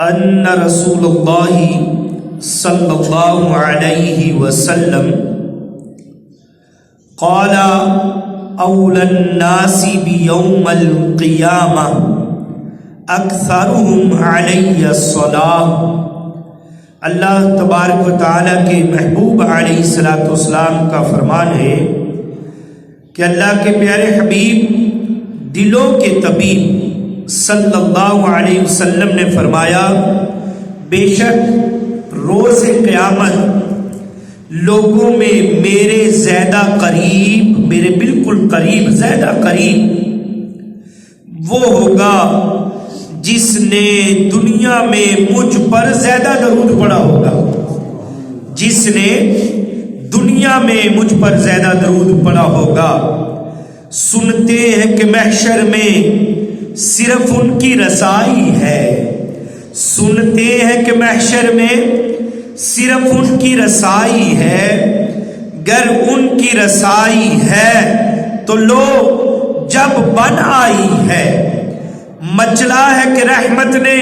ان رسول اللہ صلی اللہ علیہ وسلم قال اولی الناس بیوم القیامہ اکثرہم علی الصلاۃ۔ اللہ تبارک و تعالیٰ کے محبوب علیہ السلام کا فرمان ہے کہ اللہ کے پیارے حبیب دلوں کے طبیب صلی اللہ علیہ وسلم نے فرمایا، بے شک روز قیامت لوگوں میں میرے زیادہ قریب، میرے بالکل قریب، زیادہ قریب وہ ہوگا جس نے دنیا میں مجھ پر زیادہ درود پڑھا ہوگا، جس نے دنیا میں مجھ پر زیادہ درود پڑھا ہوگا۔ سنتے ہیں کہ محشر میں صرف ان کی رسائی ہے، سنتے ہیں کہ محشر میں صرف ان کی رسائی ہے، گر ان کی رسائی ہے تو لو جب بن آئی ہے، مچلا ہے کہ رحمت نے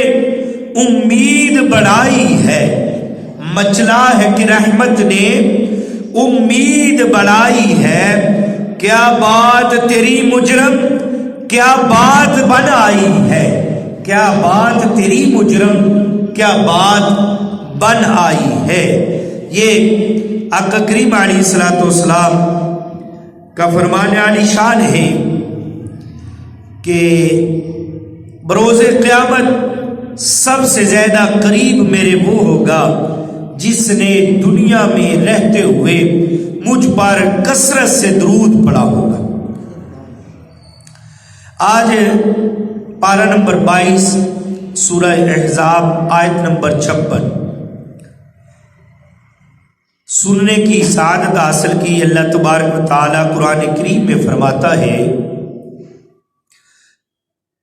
امید بڑھائی ہے، مچلا ہے کہ رحمت نے امید بڑھائی ہے، کیا بات تیری مجرم، کیا بات بن آئی ہے، کیا بات تیری مجرم، کیا بات بن آئی ہے۔ یہ آقا کریم علیہ السلام کا فرمان عالی شان ہے کہ بروز قیامت سب سے زیادہ قریب میرے وہ ہوگا جس نے دنیا میں رہتے ہوئے مجھ پر کثرت سے درود پڑھا ہوگا۔ آج پارہ نمبر 22 سورہ احزاب آیت نمبر 56 سننے کی سعادت حاصل کی۔ اللہ تبارک و تعالیٰ قرآن کریم میں فرماتا ہے،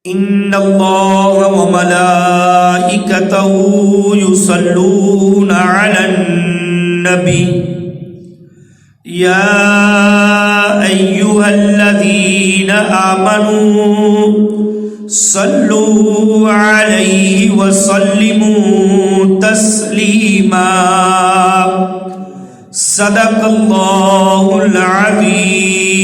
ان اللہ و ملائکتہ یصلون علی النبی یا ایہا الذین آمنوا صلوا علیہ وسلموا تسلیما۔ صدق اللہ العظیم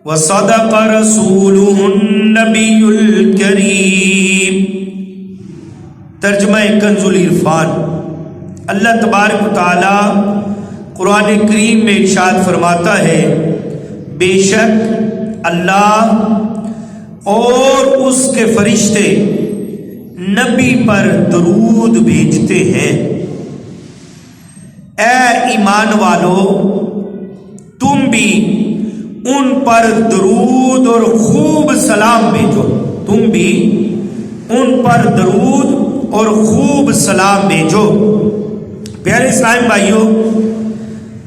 وصدق رسولہ النبی الکریم۔ ترجمہ کنز العرفان۔ اللہ تبارک و تعالی قرآن کریم میں ارشاد فرماتا ہے، بے شک اللہ اور اس کے فرشتے نبی پر درود بھیجتے ہیں۔ اے ایمان والو، تم بھی ان پر درود اور خوب سلام بھیجو، تم بھی ان پر درود اور خوب سلام بھیجو۔ پیارے اسلام بھائیوں،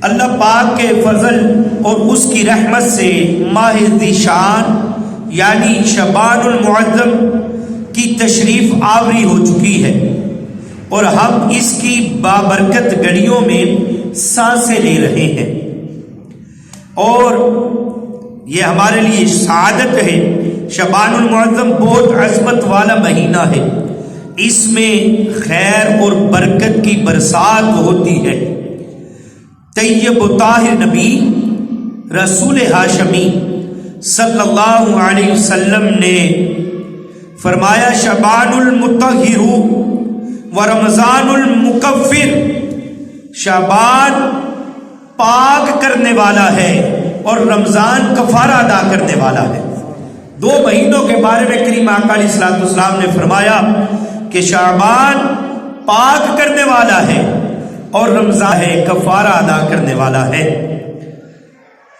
اللہ پاک کے فضل اور اس کی رحمت سے ماہ ذیشان یعنی شعبان المعظم کی تشریف آوری ہو چکی ہے، اور ہم اس کی بابرکت گھڑیوں میں سانسیں لے رہے ہیں، اور یہ ہمارے لیے سعادت ہے۔ شعبان المعظم بہت عظمت والا مہینہ ہے، اس میں خیر اور برکت کی برسات ہوتی ہے۔ طیب و طاہر نبی رسول ہاشمی صلی اللہ علیہ وسلم نے فرمایا، شعبان المطہر و رمضان المکفر، شعبان پاک کرنے والا ہے اور رمضان کفارہ ادا کرنے والا ہے۔ دو مہینوں کے بارے میں کریم آقا علیہ السلام نے فرمایا کہ شعبان پاک کرنے والا ہے اور رمضان ہے کفارہ ادا کرنے والا ہے۔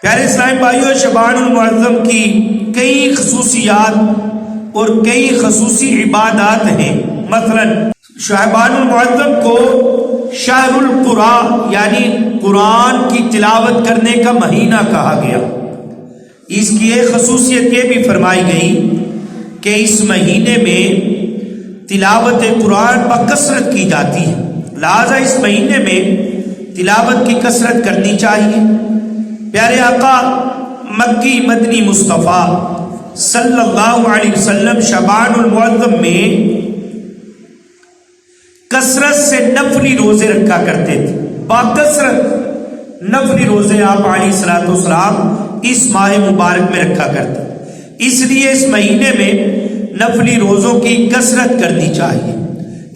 پیارے اسلام بھائیوں، شعبان المعظم کی کئی خصوصیات اور کئی خصوصی عبادات ہیں۔ مثلا شعبان المعظم کو شہر القرآن یعنی قرآن کی تلاوت کرنے کا مہینہ کہا گیا۔ اس کی ایک خصوصیت یہ بھی فرمائی گئی کہ اس مہینے میں تلاوت قرآن بکثرت کی جاتی ہے، لہذا اس مہینے میں تلاوت کی کثرت کرنی چاہیے۔ پیارے آقا مکی مدنی مصطفیٰ صلی اللہ علیہ وسلم شعبان المعظم میں کثرت سے نفلی روزے رکھا کرتے تھے، باکثرت نفلی روزے آپ علیہ الصلوۃ والسلام اس ماہ مبارک میں رکھا کرتے، اس لیے اس مہینے میں نفلی روزوں کی کثرت کرنی چاہیے۔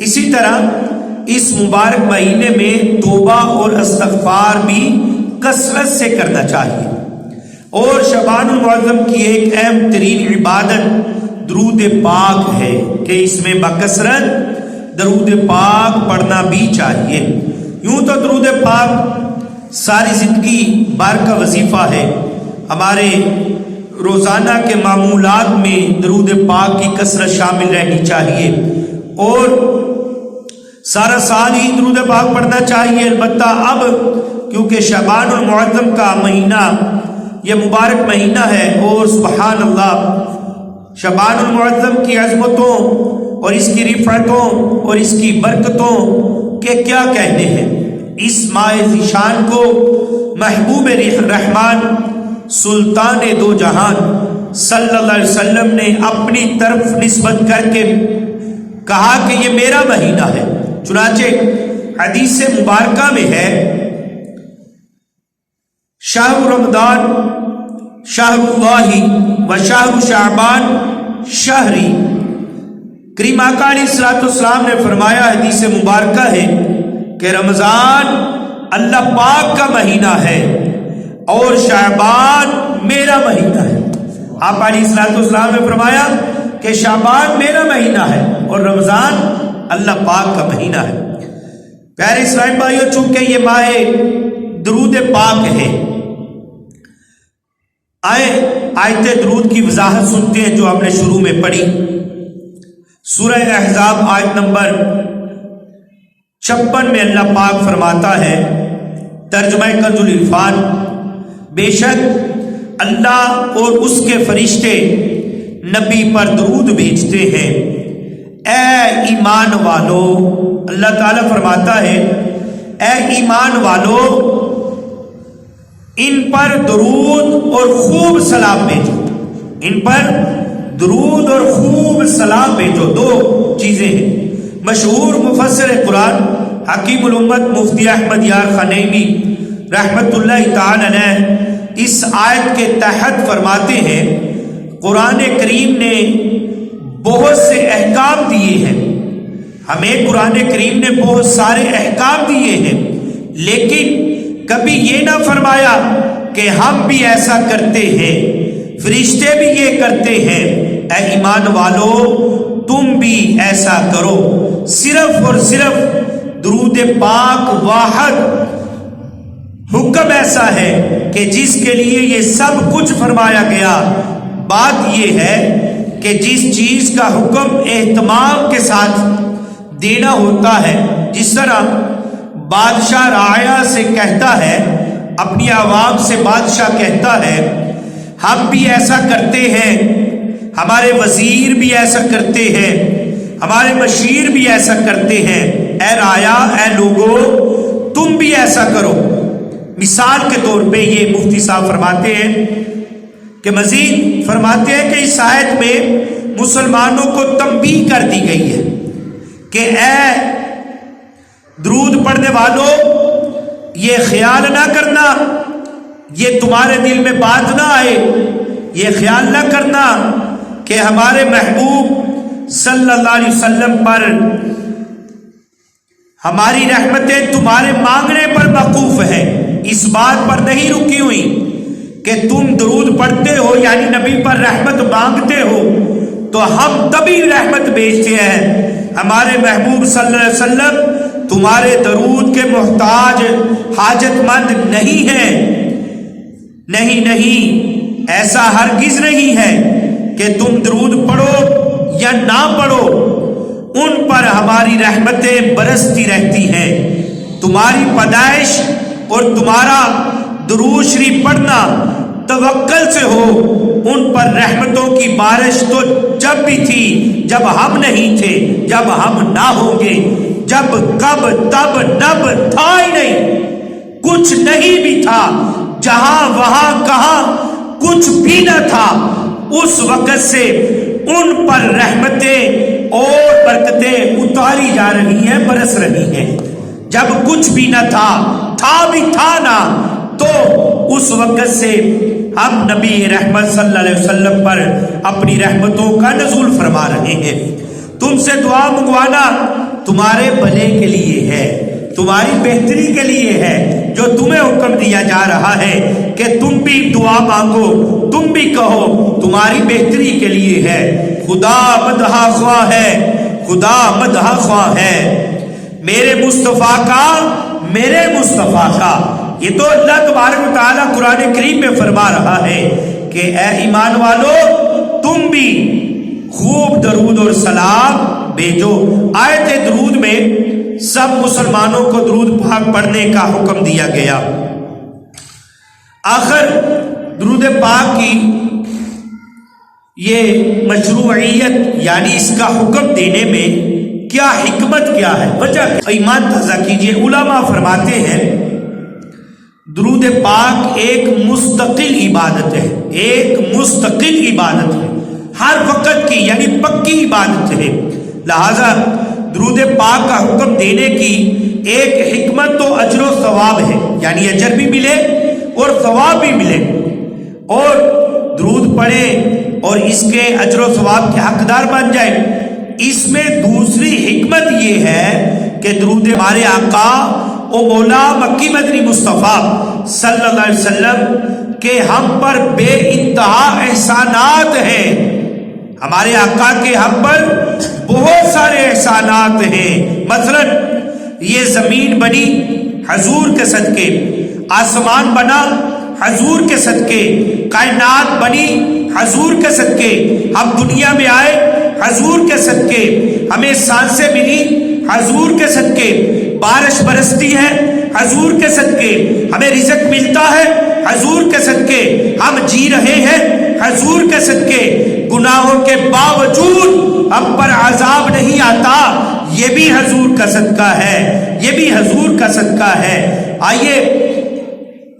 اسی طرح اس مبارک مہینے میں توبہ اور استغفار بھی کثرت سے کرنا چاہیے۔ اور شعبان المعظم کی ایک اہم ترین عبادت درود پاک ہے کہ اس میں بکثرت درود پاک پڑھنا بھی چاہیے۔ یوں تو درود پاک ساری زندگی بھر کا وظیفہ ہے، ہمارے روزانہ کے معمولات میں درود پاک کی کثرت شامل رہنی چاہیے اور سارا سال ہی درود پاک پڑھنا چاہیے۔ البتہ اب کیونکہ شعبان المعظم کا مہینہ یہ مبارک مہینہ ہے اور سبحان اللہ شعبان المعظم کی عظمتوں اور اس کی رفعتوں اور اس کی برکتوں کے کیا کہنے ہیں۔ اس ماہ ذیشان کو محبوب رحمان سلطان دو جہان صلی اللہ علیہ وسلم نے اپنی طرف نسبت کر کے کہا کہ یہ میرا مہینہ ہے۔ چنانچہ حدیث مبارکہ میں ہے شہر رمضان شہر اللہ و شہر شعبان شہری۔ کریم آقا علیہ الصلوۃ والسلام نے فرمایا، حدیث مبارکہ ہے کہ رمضان اللہ پاک کا مہینہ ہے اور شعبان میرا مہینہ ہے۔ آپ علیہ الصلوۃ والسلام نے فرمایا کہ شعبان میرا مہینہ ہے اور رمضان اللہ پاک کا مہینہ ہے۔ پیارے اسلام بھائیو، چونکہ یہ ماہ درود پاک ہے، آئے آیت درود کی وضاحت سنتے ہیں جو ہم نے شروع میں پڑھی۔ سورہ احزاب آیت نمبر 56 میں اللہ پاک فرماتا ہے، ترجمہ کنز العرفان، بے شک اللہ اور اس کے فرشتے نبی پر درود بھیجتے ہیں۔ اے ایمان والو، اللہ تعالیٰ فرماتا ہے اے ایمان والو ان پر درود اور خوب سلام بھیجو، ان پر درود اور خوب سلام بھیجو۔ دو چیزیں ہیں۔ مشہور مفسر قرآن حکیم الامت مفتی احمد یار خانیمی رحمت اللہ تعالی علیہ اس آیت کے تحت فرماتے ہیں، قرآن کریم نے بہت سے احکام دیے ہیں، ہمیں قرآن کریم نے بہت سارے احکام دیے ہیں، لیکن کبھی یہ نہ فرمایا کہ ہم بھی ایسا کرتے ہیں، فرشتے بھی یہ کرتے ہیں۔ اے ایمان والو تم بھی ایسا کرو۔ صرف اور صرف درود پاک واحد حکم ایسا ہے کہ جس کے لیے یہ سب کچھ فرمایا گیا۔ بات یہ ہے کہ جس چیز کا حکم اہتمام کے ساتھ دینا ہوتا ہے، جس طرح بادشاہ رعایا سے کہتا ہے، اپنی عوام سے بادشاہ کہتا ہے، ہم بھی ایسا کرتے ہیں، ہمارے وزیر بھی ایسا کرتے ہیں، ہمارے مشیر بھی ایسا کرتے ہیں۔ اے رعایا، اے لوگو تم بھی ایسا کرو۔ مثال کے طور پہ یہ مفتی صاحب فرماتے ہیں کہ مزید فرماتے ہیں کہ اس آیت میں مسلمانوں کو تنبیہ کر دی گئی ہے کہ اے درود پڑھنے والوں، یہ خیال نہ کرنا، یہ تمہارے دل میں بات نہ آئے، یہ خیال نہ کرنا کہ ہمارے محبوب صلی اللہ علیہ وسلم پر ہماری رحمتیں تمہارے مانگنے پر موقوف ہیں۔ اس بات پر نہیں رکی ہوئی کہ تم درود پڑھتے ہو یعنی نبی پر رحمت مانگتے ہو تو ہم تبھی رحمت بھیجتے ہیں۔ ہمارے محبوب صلی اللہ علیہ وسلم تمہارے درود کے محتاج حاجت مند نہیں ہیں۔ نہیں، ایسا ہرگز نہیں ہے کہ تم درود پڑھو یا نہ پڑھو، ان پر ہماری رحمتیں برستی رہتی ہیں۔ تمہاری پیدائش اور تمہارا درود شریف پڑھنا توکل سے ہو، ان پر رحمتوں کی بارش تو جب بھی تھی جب ہم نہیں تھے، جب ہم نہ ہوں گے، جب کب تب نب تھا ہی نہیں، کچھ نہیں بھی تھا، جہاں وہاں کہاں کچھ بھی نہ تھا، اس وقت سے ان پر رحمتیں اور برکتیں اتاری جا رہی ہیں، برس رہی ہیں۔ جب کچھ بھی نہ تھا، تھا بھی تھا نہ، تو اس وقت سے ہم نبی رحمت صلی اللہ علیہ وسلم پر اپنی رحمتوں کا نزول فرما رہے ہیں۔ تم سے دعا منگوانا تمہارے بھلے کے لیے ہے، تمہاری بہتری کے لیے ہے۔ جو تمہیں حکم دیا جا رہا ہے کہ تم بھی دعا مانگو، تم بھی کہو، تمہاری بہتری کے لیے ہے۔ خدا مدح خواہ ہے، خدا مدح خواہ ہے میرے مصطفیٰ کا، میرے مصطفیٰ کا۔ یہ تو اللہ تبارک و تعالیٰ قرآن کریم میں فرما رہا ہے کہ اے ایمان والو تم بھی خوب درود اور سلام بھیجو۔ آیت درود میں سب مسلمانوں کو درود پاک پڑھنے کا حکم دیا گیا۔ آخر درود پاک کی یہ مشروعیت یعنی اس کا حکم دینے میں کیا حکمت کیا ہے، وجہ ایمان تازہ کیجئے۔ علماء فرماتے ہیں درود پاک ایک مستقل عبادت ہے، ایک مستقل عبادت ہے، ہر وقت کی یعنی پکی عبادت ہے۔ لہذا درود پاک کا حکم دینے کی ایک حکمت تو اجر و ثواب ہے، یعنی اجر بھی ملے اور ثواب بھی ملے، اور درود پڑھے اور اس کے اجر و ثواب کے حقدار بن جائے۔ اس میں دوسری حکمت یہ ہے کہ درود ہمارے آقا و مولا مکی مدنی مصطفیٰ صلی اللہ علیہ وسلم کے ہم پر بے انتہا احسانات ہیں۔ ہمارے آقا کے ہم پر بہت سارے احسانات ہیں۔ مثلا یہ زمین بنی حضور کے صدقے، آسمان بنا حضور کے صدقے، کائنات بنی حضور کے صدقے، ہم دنیا میں آئے حضور کے صدقے، ہمیں سانسیں ملی حضور کے صدقے، بارش برستی ہے حضور کے صدقے، ہمیں رزق ملتا ہے حضور کے صدقے، ہم جی رہے ہیں حضور کے صدقے، گناہوں کے باوجود ہم پر عذاب نہیں آتا، یہ بھی حضور کا صدقہ ہے، یہ بھی حضور کا صدقہ ہے۔ آئیے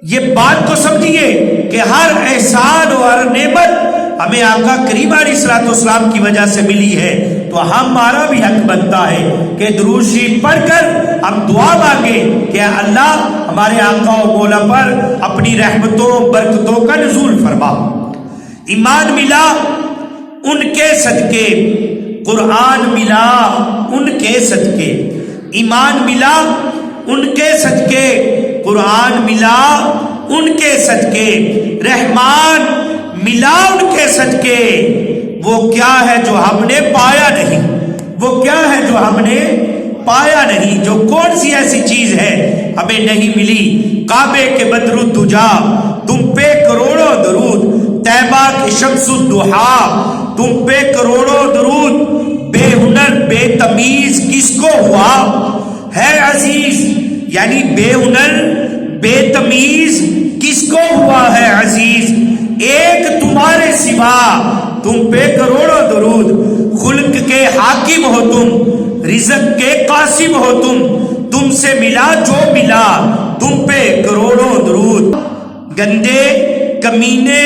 یہ بات کو سمجھیے کہ ہر احسان اور ہر نعمت ہمیں آقا کریم علیہ الصلوۃ والسلام کی وجہ سے ملی ہے، تو ہمارا بھی حق بنتا ہے کہ درود شریف پڑھ کر ہم دعا مانگیں کہ اللہ ہمارے آقا و مولا پر اپنی رحمتوں برکتوں کا نزول فرما۔ ایمان ملا ان کے صدقے، قرآن ملا ان کے صدقے، ایمان ملا ان کے صدقے، قرآن ملا ان کے صدقے، رحمان ملا ان کے صدقے۔ وہ کیا ہے جو ہم نے پایا نہیں، وہ کیا ہے جو ہم نے پایا نہیں، جو کون سی ایسی چیز ہے ہمیں نہیں ملی۔ کعبے کے بدر الدجا تم پہ کروڑوں درود، طیبہ کی شمس الضحا تم پہ کروڑوں درود، بے ہنر بے تمیز کس کو ہوا ہے عزیز، یعنی بے ہنر بے تمیز کس کو ہوا ہے عزیز، ایک تمہارے سوا تم پہ کروڑوں درود، خلق کے حاکم ہو تم، رزق کے قاسم ہو تم سے ملا جو ملا تم پہ کروڑوں درود۔ گندے کمینے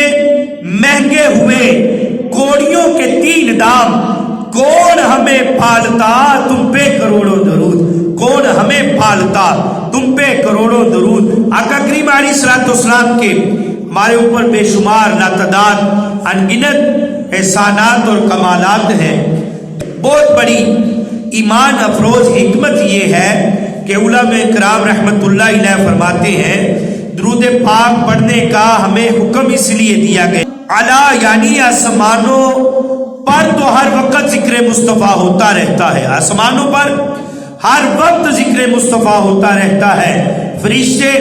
مہنگے ہوئے کوڑیوں کے 3 دام، کون ہمیں پالتا تم پہ کروڑوں درود، کون ہمیں پالتا تم پہ کروڑوں درود۔ آقا کریم علیہ الصلوۃ والسلام کے ہمارے اوپر بے شمار لاتعداد انگنت احسانات اور کمالات ہیں۔ بہت بڑی ایمان افروز حکمت یہ ہے کہ علماء کرام رحمت اللہ علیہ فرماتے ہیں درود پاک پڑھنے کا ہمیں حکم اس لیے دیا گیا، اعلیٰ یعنی آسمانوں پر تو ہر وقت ذکر مصطفیٰ ہوتا رہتا ہے، آسمانوں پر ہر وقت ذکر مصطفیٰ ہوتا رہتا ہے، فرشتے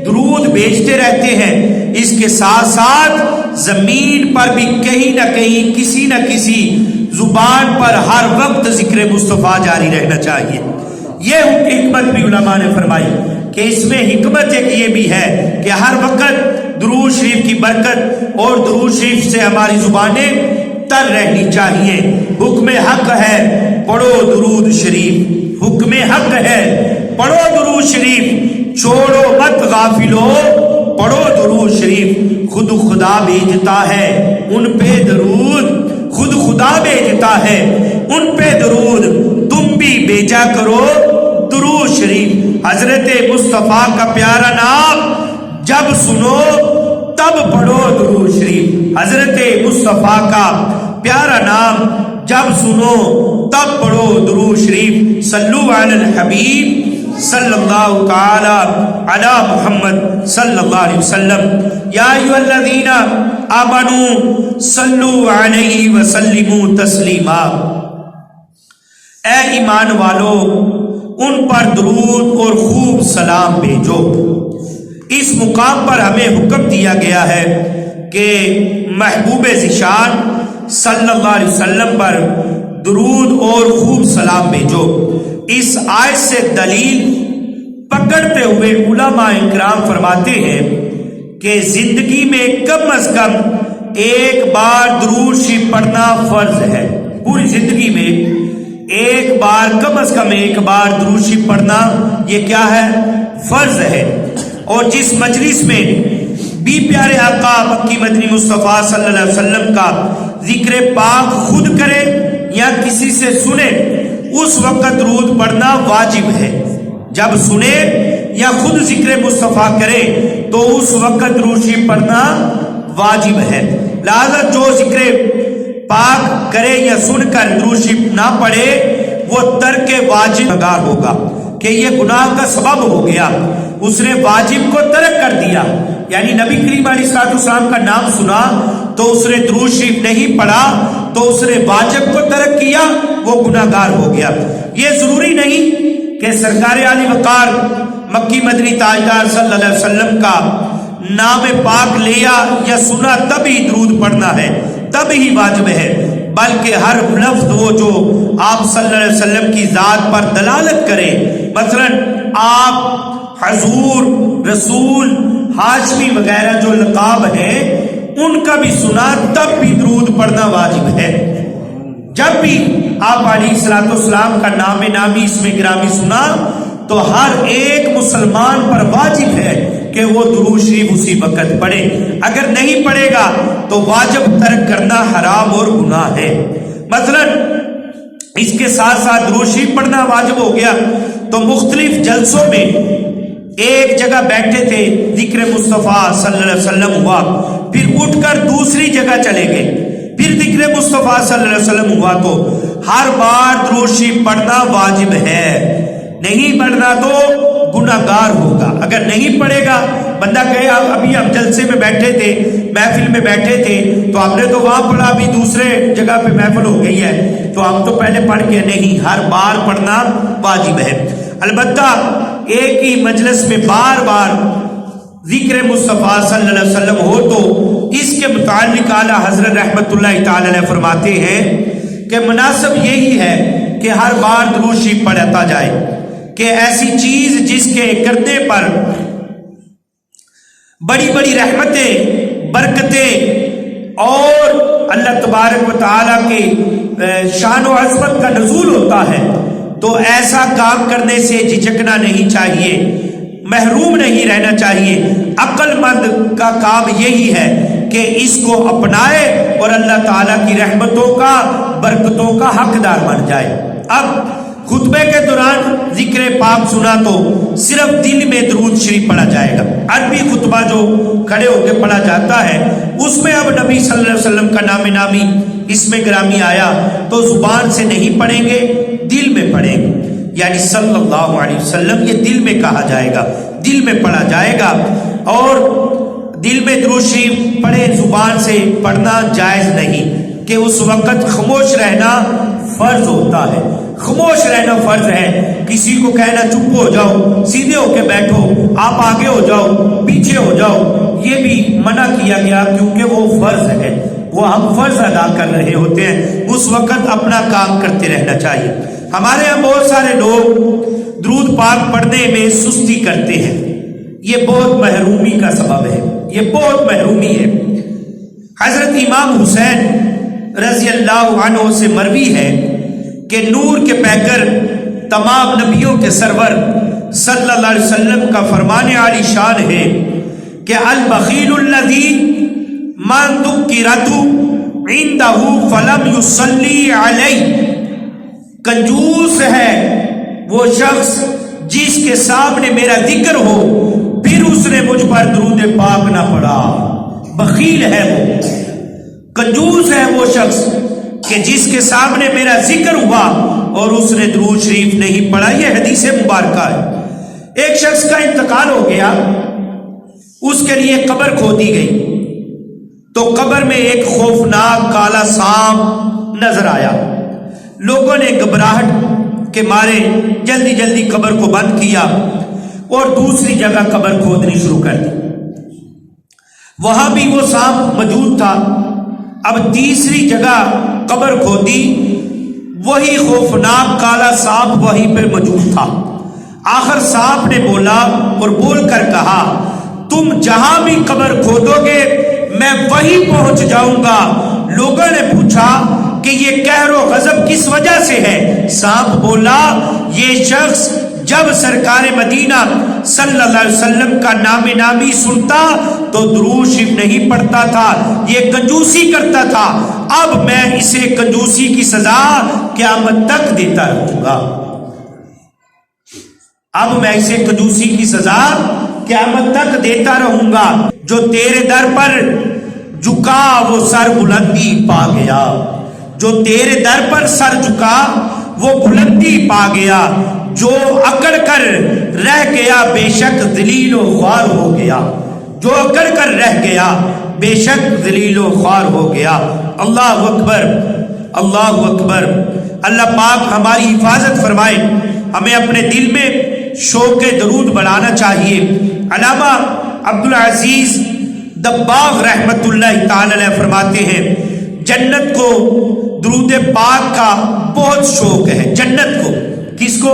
درود بھیجتے رہتے ہیں، اس کے ساتھ ساتھ زمین پر بھی کہیں نہ کہیں کسی نہ کسی زبان پر ہر وقت ذکر مصطفیٰ جاری رہنا چاہیے۔ یہ حکمت بھی علماء نے فرمائی کہ اس میں حکمت ایک یہ بھی ہے کہ ہر وقت درود شریف کی برکت اور درود شریف سے ہماری زبانیں تر رہنی چاہیے۔ حکم حق ہے پڑھو درود شریف، حکم حق ہے پڑھو درود شریف، چھوڑو مت غافلو پڑھو درود شریف، خود خدا بھیجتا ہے ان پہ درود، خود خدا بھیجتا ہے، ان پہ درود تم بھی بھیجا کرو درود شریف۔ حضرت مصطفیٰ کا پیارا نام جب سنو تب پڑھو درود شریف۔ حضرت مصطفیٰ کا پیارا نام جب سنو تب پڑھو درود شریف۔ صلو علی الحبیب صلی اللہ تعالی علی محمد صلی اللہ علیہ وسلم۔ یا ایھا الذین آمنوا صلو علیہ وسلموا تسلیما۔ اے ایمان والو ان پر درود اور خوب سلام بھیجو۔ اس مقام پر ہمیں حکم دیا گیا ہے کہ محبوب ذیشان صلی اللہ علیہ وسلم پر درود اور خوب سلام بھیجو۔ اس آیت سے دلیل پکڑتے ہوئے علماء اکرام فرماتے ہیں کہ زندگی میں کم از کم ایک بار درود شریف پڑھنا فرض ہے۔ پوری زندگی میں ایک بار کم از کم ایک بار درود شریف پڑھنا یہ کیا ہے؟ فرض ہے۔ اور جس مجلس میں بھی پیارے آقا مکی مدنی مصطفیٰ صلی اللہ علیہ وسلم کا ذکر پاک خود کرے یا کسی سے سنے، اس وقت درود پڑھنا واجب ہے۔ جب سنے یا خود ذکر مصطفیٰ کرے تو اس وقت درود شریف پڑھنا واجب ہے۔ لہذا جو ذکر پاک کرے یا سن کر درود شریف نہ پڑھے وہ ترک واجب گار ہوگا کہ یہ گناہ کا سبب ہو گیا، اس نے واجب کو ترک کر دیا۔ یعنی نبی کریم علیہ الصلوۃ والسلام کا نام سنا تو اس نے درود شریف نہیں پڑھا تو اس نے واجب کو ترک کیا، وہ گناہ گار ہو گیا۔ یہ ضروری نہیں کہ سرکار عالی وقار مکی مدنی تاجدار صلی اللہ علیہ وسلم کا نام پاک لیا یا سنا تب ہی درود پڑھنا ہے، تب ہی واجب ہے، بلکہ ہر لفظ وہ جو آپ صلی اللہ علیہ وسلم کی ذات پر دلالت کرے، مثلا آپ، حضور، رسول، ہاشمی وغیرہ جو لقاب ہیں ان کا بھی سنا تب بھی درود پڑھنا واجب ہے۔ جب بھی آپ علیہ الصلوۃ والسلام کا نام نامی اسم گرامی سنا تو ہر ایک مسلمان پر واجب ہے کہ وہ درود شریف اسی وقت پڑھے۔ اگر نہیں پڑھے گا تو واجب ترک کرنا حرام اور گناہ ہے۔ مثلا اس کے ساتھ ساتھ درود شریف پڑھنا واجب ہو گیا تو مختلف جلسوں میں ایک جگہ بیٹھے تھے، ذکر مصطفیٰ صلی اللہ علیہ وسلم ہوا، پھر اٹھ کر دوسری جگہ چلے گئے، پھر ذکر مصطفیٰ صلی اللہ علیہ وسلم ہوا، تو ہر بار درود شریف پڑھنا واجب ہے۔ نہیں پڑھنا تو گناہ گار ہوگا۔ اگر نہیں پڑھے گا، بندہ کہے ابھی ہم جلسے میں بیٹھے تھے، محفل میں بیٹھے تھے تو ہم نے تو وہاں پڑھا، ابھی دوسرے جگہ پہ محفل ہو گئی ہے تو ہم تو پہلے پڑھ کے نہیں، ہر بار پڑھنا واجب ہے۔ البتہ ایک ہی مجلس میں بار بار ذکر مصطفیٰ صلی اللہ علیہ وسلم ہو تو اس کے متعلق اعلیٰ حضرت رحمت اللہ تعالی علیہ فرماتے ہیں کہ مناسب یہی ہے کہ ہر بار درود شریف پڑھتا جائے، کہ ایسی چیز جس کے کرنے پر بڑی بڑی رحمتیں، برکتیں اور اللہ تبارک و تعالیٰ کے شان و عظمت کا نزول ہوتا ہے، تو ایسا کام کرنے سے جھجکنا نہیں چاہیے، محروم نہیں رہنا چاہیے۔ عقل مند کا کام یہی ہے کہ اس کو اپنائے اور اللہ تعالیٰ کی رحمتوں کا، برکتوں کا حقدار بن جائے۔ اب خطبے کے دوران ذکر پاک سنا تو صرف دل میں درود شریف پڑھا جائے گا۔ عربی خطبہ جو کھڑے ہو کے پڑھا جاتا ہے اس میں اب نبی صلی اللہ علیہ وسلم کا نام نامی اسم گرامی آیا تو زبان سے نہیں پڑھیں گے، دل میں پڑھیں گے، یعنی صلی اللہ علیہ وسلم، یہ دل میں کہا جائے گا، دل میں پڑھا جائے گا۔ اور دل میں درود شریف پڑھے، زبان سے پڑھنا جائز نہیں، کہ اس وقت خاموش رہنا فرض ہوتا ہے، خاموش رہنا فرض ہے۔ کسی کو کہنا چپ ہو جاؤ، سیدھے ہو کے بیٹھو، آپ آگے ہو جاؤ، پیچھے ہو جاؤ، یہ بھی منع کیا گیا، کیونکہ وہ فرض ہے، وہ ہم فرض ادا کر رہے ہوتے ہیں، اس وقت اپنا کام کرتے رہنا چاہیے۔ ہمارے یہاں بہت سارے لوگ درود پاک پڑھنے میں سستی کرتے ہیں، یہ بہت محرومی کا سبب ہے، یہ بہت محرومی ہے۔ حضرت امام حسین رضی اللہ عنہ سے مروی ہے کہ نور کے پیکر تمام نبیوں کے سرور صلی اللہ علیہ وسلم کا فرمان عالی شان ہے کہ البخیل الذی من ذکرت عندہ فلم یصلی علیہ، کنجوس ہے وہ شخص جس کے سامنے میرا ذکر ہو پھر اس نے مجھ پر درود پاک نہ پڑھا۔ بخیل ہے وہ، کنجوس ہے وہ شخص کہ جس کے سامنے میرا ذکر ہوا اور اس نے درود شریف نہیں پڑھا۔ یہ حدیث مبارکہ ہے۔ ایک شخص کا انتقال ہو گیا، اس کے لیے قبر کھودی گئی تو قبر میں ایک خوفناک کالا سانپ نظر آیا۔ لوگوں نے گھبراہٹ کے مارے جلدی جلدی قبر کو بند کیا اور دوسری جگہ قبر کھودنی شروع کر دی۔ وہاں بھی وہ سانپ موجود تھا۔ اب تیسری جگہ قبر کھودی، وہی خوفناک کالا سانپ وہیں پر موجود تھا۔ آخر سانپ نے بولا اور بول کر کہا، تم جہاں بھی قبر کھودو گے میں وہیں پہنچ جاؤں گا۔ لوگوں نے پوچھا کہ یہ قہر و غضب کس وجہ سے ہے؟ سانپ بولا، یہ شخص جب سرکار مدینہ صلی اللہ علیہ وسلم کا نام نامی سنتا تو درود شریف نہیں پڑھتا تھا، یہ کنجوسی کرتا تھا۔ اب میں اسے کنجوسی کی سزا قیامت تک دیتا رہوں گا۔ اب میں اسے کنجوسی کی سزا قیامت تک دیتا رہوں گا۔ جو تیرے در پر جھکا وہ سر بلندی پا گیا، جو تیرے در پر سر جھکا وہ بلندی پا گیا، جو اکڑ کر رہ گیا بے شک ذلیل و خوار ہو گیا، جو اکڑ کر رہ گیا بے شک ذلیل و خوار ہو گیا۔ اللہ اکبر، اللہ اکبر۔ اللہ پاک ہماری حفاظت فرمائے، ہمیں اپنے دل میں شوق درود بڑھانا چاہیے۔ علامہ عبدالعزیز دباغ رحمت اللہ تعالی علیہ فرماتے ہیں، جنت کو درود پاک کا بہت شوق ہے۔ جنت کو، کس کو؟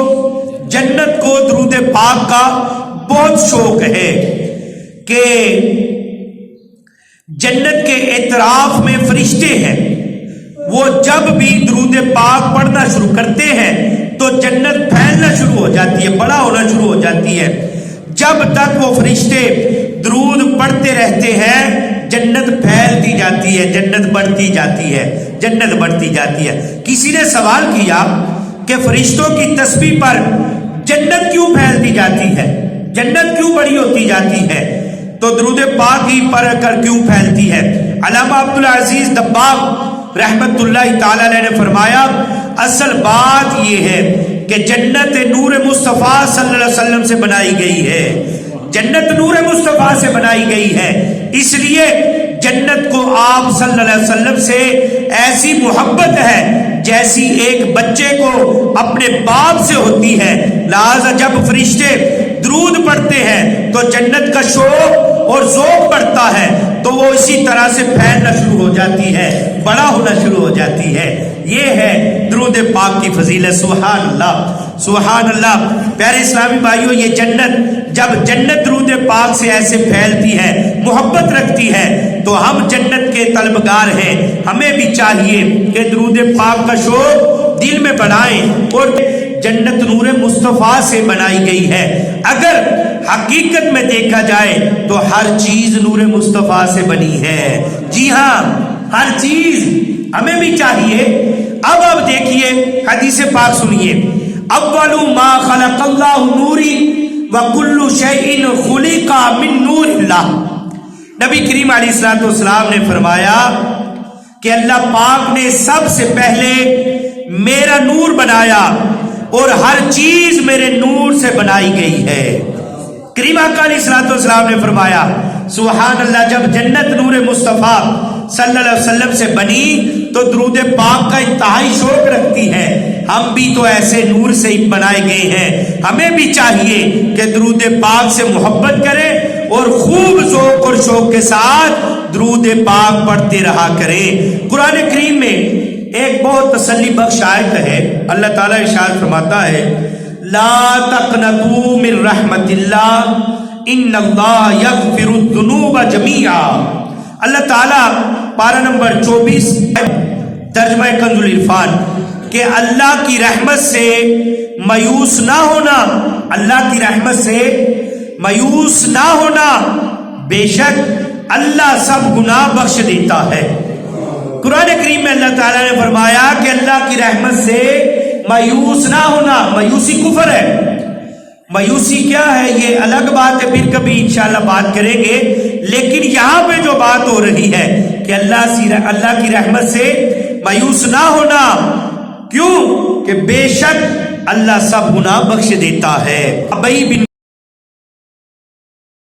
جنت کو درود پاک کا بہت شوق ہے کہ جنت کے اطراف میں فرشتے ہیں، وہ جب بھی درود پاک پڑھنا شروع کرتے ہیں تو جنت پھیلنا شروع ہو جاتی ہے، بڑا ہونا شروع ہو جاتی ہے۔ جب تک وہ فرشتے درود پڑھتے رہتے ہیں جنت پھیلتی جاتی ہے، جنت بڑھتی جاتی ہے، جنت بڑھتی جاتی ہے۔ کسی نے سوال کیا کہ فرشتوں کی تسبیح پر جنت کیوں پھیلتی جاتی ہے، جنت کیوں بڑی ہوتی جاتی ہے، تو درود پاک ہی پڑھ کر کیوں پھیلتی ہے؟ علامہ عبدالعزیز دباغ رحمت اللہ تعالی علیہ نے فرمایا، اصل بات یہ ہے کہ جنت نور مصطفیٰ صلی اللہ علیہ وسلم سے بنائی گئی ہے، جنت نور مصطفیٰ سے بنائی گئی ہے، اس لیے جنت کو آپ صلی اللہ علیہ وسلم سے ایسی محبت ہے جیسی ایک بچے کو اپنے باپ سے ہوتی ہے۔ لہذا جب فرشتے درود پڑھتے ہیں تو جنت کا شوق اور ذوق بڑھتا ہے، تو وہ اسی طرح سے پھیلنا شروع ہو جاتی ہے، بڑا ہونا شروع ہو جاتی ہے۔ یہ ہے درود پاک کی فضیلت۔ سبحان اللہ، سبحان اللہ۔ پیارے اسلامی بھائیوں، یہ جنت، جب جنت درود پاک سے ایسے پھیلتی ہے، محبت رکھتی ہے، تو ہم جنت کے طلبگار ہیں، ہمیں بھی چاہیے کہ درود پاک کا شوق دل میں بڑھائیں۔ اور جنت نور مصطفیٰ سے بنائی گئی ہے، اگر حقیقت میں دیکھا جائے تو ہر چیز نور مصطفیٰ سے بنی ہے۔ جی ہاں، ہر چیز، ہمیں بھی چاہیے۔ اب آپ دیکھیے، حدیث پاک سنیے، اول ما خلق اللہ نوری وکل شیء خلق من نور اللہ۔ نبی کریم علیہ الصلوۃ والسلام نے فرمایا کہ اللہ پاک نے سب سے پہلے میرا نور بنایا اور ہر چیز میرے نور سے بنائی گئی ہے۔ کریم آقا علیہ الصلوۃ والسلام نے فرمایا، سبحان اللہ، جب جنت نور مصطفیٰ صلی اللہ علیہ وسلم سے بنی تو درود پاک کا انتہائی شوق رکھتی ہے۔ ہم بھی تو ایسے نور سے ہی بنائے گئے ہیں، ہمیں بھی چاہیے کہ درود پاک سے محبت کریں اور خوب ذوق اور شوق کے ساتھ درود پاک پڑھتے رہا کریں۔ قرآن کریم میں ایک بہت تسلی بخش آیت ہے، اللہ تعالیٰ ارشاد فرماتا ہے، لا تقنطوا من رحمت اللہ ان اللہ یغفر الذنوب جمیعا۔ اللہ تعالیٰ پارہ نمبر 24 ترجمہ کنز العرفان کہ اللہ کی رحمت سے مایوس نہ ہونا، اللہ کی رحمت سے مایوس نہ ہونا، بے شک اللہ سب گناہ بخش دیتا ہے۔ قرآن کریم میں اللہ تعالیٰ نے فرمایا کہ اللہ کی رحمت سے مایوس نہ ہونا. مایوسی کفر ہے. مایوسی کیا ہے یہ الگ بات ہے، پھر کبھی انشاءاللہ بات کریں گے. لیکن یہاں پہ جو بات ہو رہی ہے کہ اللہ کی رحمت سے مایوس نہ ہونا. کیوں؟ کہ بے شک اللہ سب گناہ بخش دیتا ہے. ابئی بن